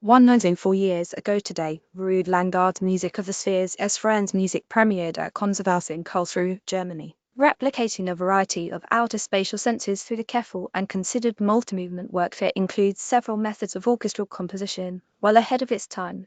194 years ago today, Rued Langgaard music of the spheres Sfærernes Musik premiered at Konzerthaus in Karlsruhe, Germany, replicating a variety of outer spatial senses through the careful and considered multi-movement work that includes several methods of orchestral composition, well ahead of its time.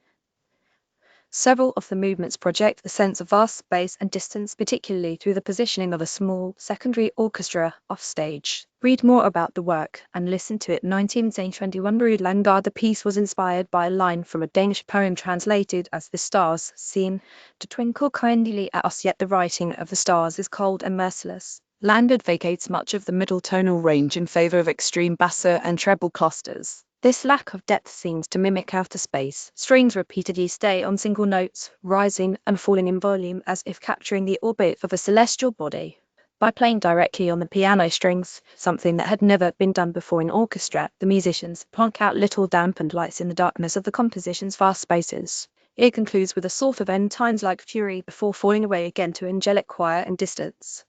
Several of the movements project a sense of vast space and distance, particularly through the positioning of a small, secondary orchestra offstage. Read more about the work and listen to it. 1921 Rued Langgaard. The piece was inspired by a line from a Danish poem translated as "The stars seem to twinkle kindly at us, yet the writing of the stars is cold and merciless." Langgard vacates much of the middle tonal range in favor of extreme basso and treble clusters. This lack of depth seems to mimic outer space. Strings repeatedly stay on single notes, rising and falling in volume as if capturing the orbit of a celestial body. By playing directly on the piano strings, something that had never been done before in orchestra, the musicians plonk out little dampened lights in the darkness of the composition's vast spaces. It concludes with a sort of end times-like fury before falling away again to angelic quiet and distance.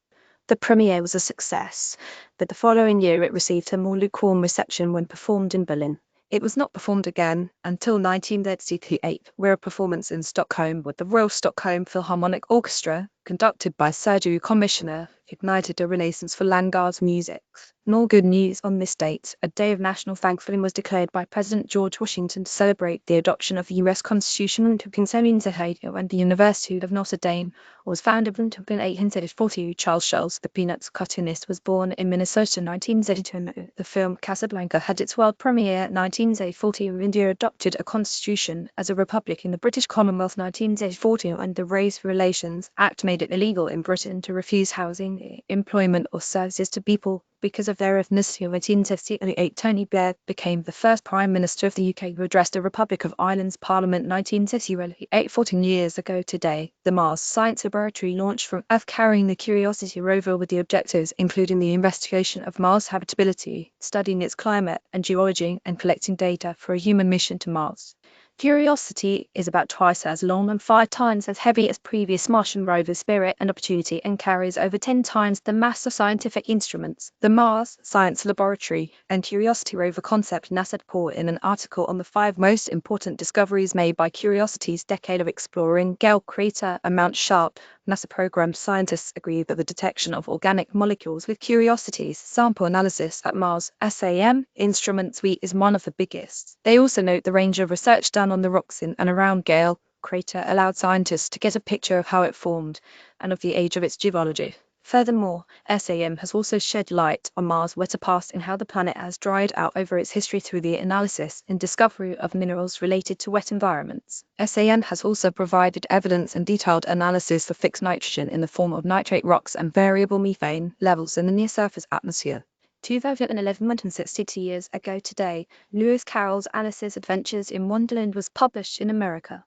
The premiere was a success, but the following year it received a more lukewarm reception when performed in Berlin. It was not performed again until 1938, where a performance in Stockholm with the Royal Stockholm Philharmonic Orchestra, conducted by Sergei Commissioner, ignited a renaissance for Langgard's music. Nor good news on this date. A day of national thanksgiving was declared by President George Washington to celebrate the adoption of the U.S. Constitution in 1870, and the University of Notre Dame was founded in 1840. Charles Schulz, the Peanuts cartoonist, was born in Minnesota in 1932. The film Casablanca had its world premiere in 1940. India adopted a constitution as a republic in the British Commonwealth 1940, and the Race Relations Act made it illegal in Britain to refuse housing, employment or services to people because of their ethnicity. In 1968, Tony Blair became the first Prime Minister of the UK who addressed the Republic of Ireland's Parliament. 1968, 14 years ago today, the Mars Science Laboratory launched from Earth, carrying the Curiosity rover with the objectives including the investigation of Mars habitability, studying its climate and geology, and collecting data for a human mission to Mars. Curiosity is about twice as long and 5 times as heavy as previous Martian rovers Spirit and Opportunity, and carries over 10 times the mass of scientific instruments. The Mars Science Laboratory and Curiosity rover concept NASA report in an article on the 5 most important discoveries made by Curiosity's decade of exploring Gale Crater and Mount Sharp. NASA program scientists agree that the detection of organic molecules with Curiosity's sample analysis at Mars SAM instrument suite is one of the biggest. They also note the range of research done on the rocks in and around Gale Crater allowed scientists to get a picture of how it formed and of the age of its geology. Furthermore, SAM has also shed light on Mars' wetter past and how the planet has dried out over its history through the analysis and discovery of minerals related to wet environments. SAM has also provided evidence and detailed analysis of fixed nitrogen in the form of nitrate rocks and variable methane levels in the near-surface atmosphere. 2011, 162 years ago today, Lewis Carroll's Alice's Adventures in Wonderland was published in America.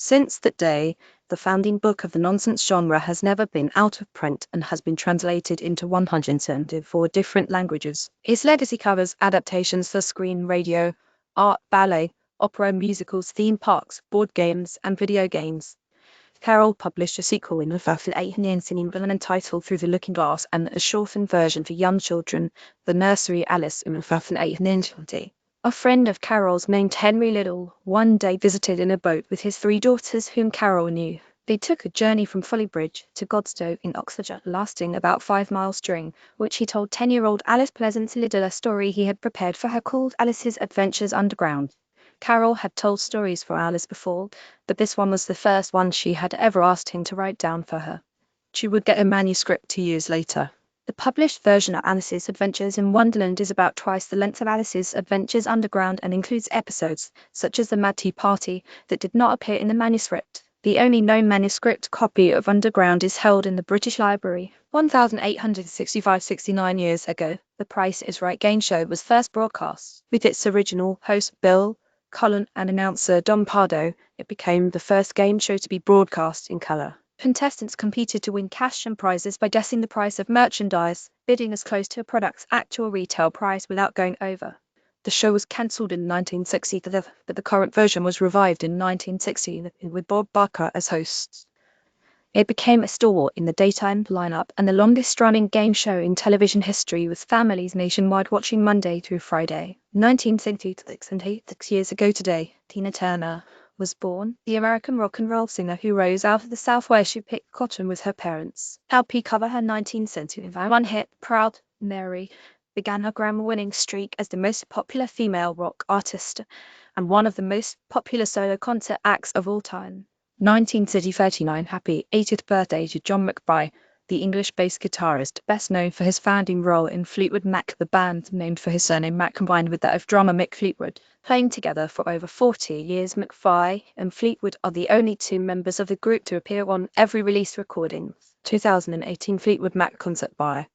Since that day, the founding book of the nonsense genre has never been out of print and has been translated into 174 different languages. Its legacy covers adaptations for screen, radio, art, ballet, opera, musicals, theme parks, board games, and video games. Carroll published a sequel in 2018 entitled Through the Looking Glass, and a shortened version for young children, The Nursery Alice, in 2018. A friend of Carroll's named Henry Liddell one day visited in a boat with his 3 daughters whom Carroll knew. They took a journey from Folly Bridge to Godstow in Oxfordshire, lasting about 5 miles, during which he told 10-year-old Alice Pleasance Liddell a story he had prepared for her called Alice's Adventures Underground. Carroll had told stories for Alice before, but this one was the first one she had ever asked him to write down for her. She would get a manuscript 2 years later. The published version of Alice's Adventures in Wonderland is about twice the length of Alice's Adventures Underground and includes episodes, such as the Mad Tea Party, that did not appear in the manuscript. The only known manuscript copy of Underground is held in the British Library. 1865-69 years ago, The Price is Right game show was first broadcast. With its original host Bill Cullen and announcer Don Pardo, it became the first game show to be broadcast in colour. Contestants competed to win cash and prizes by guessing the price of merchandise, bidding as close to a product's actual retail price without going over. The show was cancelled in 1960, but the current version was revived in 1960 with Bob Barker as host. It became a stalwart in the daytime lineup and the longest-running game show in television history, with families nationwide watching Monday through Friday. 1976, and 86 years ago today, Tina Turner was born, the American rock and roll singer who rose out of the South where she picked cotton with her parents. LP cover her 19th century one hit, Proud Mary, began her Grammy-winning streak as the most popular female rock artist and one of the most popular solo concert acts of all time. 1939, happy 80th birthday to John McVie, the English bass guitarist, best known for his founding role in Fleetwood Mac, the band named for his surname Mac combined with that of drummer Mick Fleetwood. Playing together for over 40 years, McVie and Fleetwood are the only two members of the group to appear on every released recording. 2018 Fleetwood Mac concert by